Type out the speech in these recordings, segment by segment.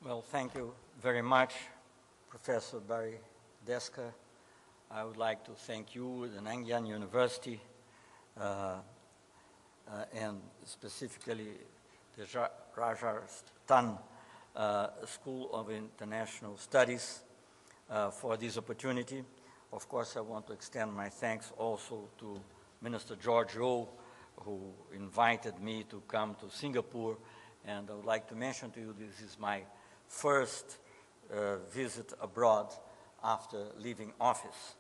Well, thank you very much, Professor Barry Deska. I would like to thank you, the Nanyang University, and specifically the Rajasthan School of International Studies for this opportunity. Of course, I want to extend my thanks also to Minister George Yeo, who invited me to come to Singapore. And I would like to mention to you this is my first visit abroad after leaving office.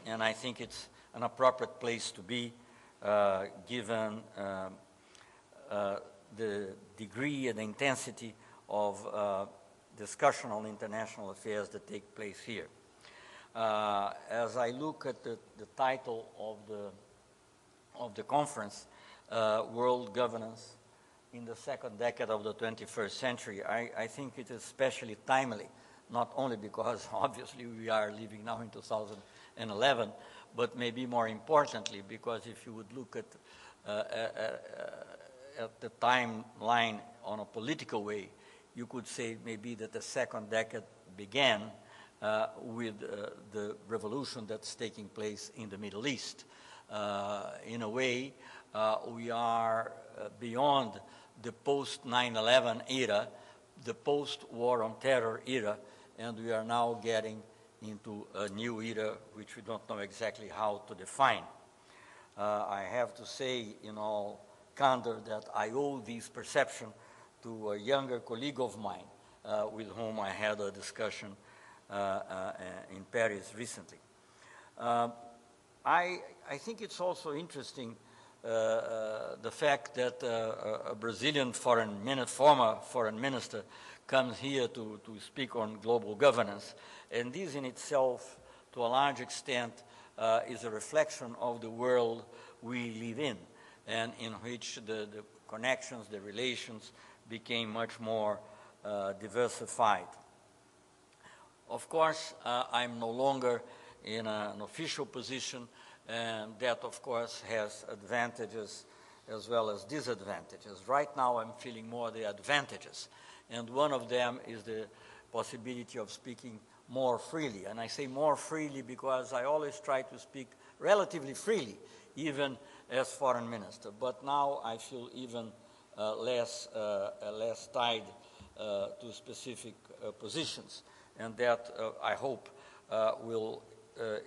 And I think it's an appropriate place to be given the degree and the intensity of discussion on international affairs that take place here. As I look at the title of the conference, World Governance in the Second Decade of the 21st Century, I think it is especially timely, not only because obviously we are living now in 2011, but maybe more importantly because if you would look at the timeline on a political way, you could say maybe that the second decade began with the revolution that's taking place in the Middle East. In a way, we are beyond the post-9/11 era, the post-war on terror era, and we are now getting into a new era which we don't know exactly how to define. I have to say in all candor that I owe this perception to a younger colleague of mine with whom I had a discussion in Paris recently. I think it's also interesting the fact that a Brazilian former foreign minister comes here to speak on global governance, and this in itself, to a large extent, is a reflection of the world we live in, and in which the connections, the relations became much more diversified. Of course, I'm no longer in an official position, and that, of course, has advantages as well as disadvantages. Right now, I'm feeling more the advantages, and one of them is the possibility of speaking more freely. And I say more freely because I always try to speak relatively freely, even as foreign minister. But now I feel even less tied to specific positions, and that, I hope, will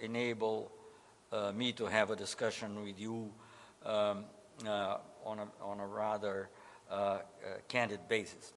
enable me to have a discussion with you on a rather candid basis.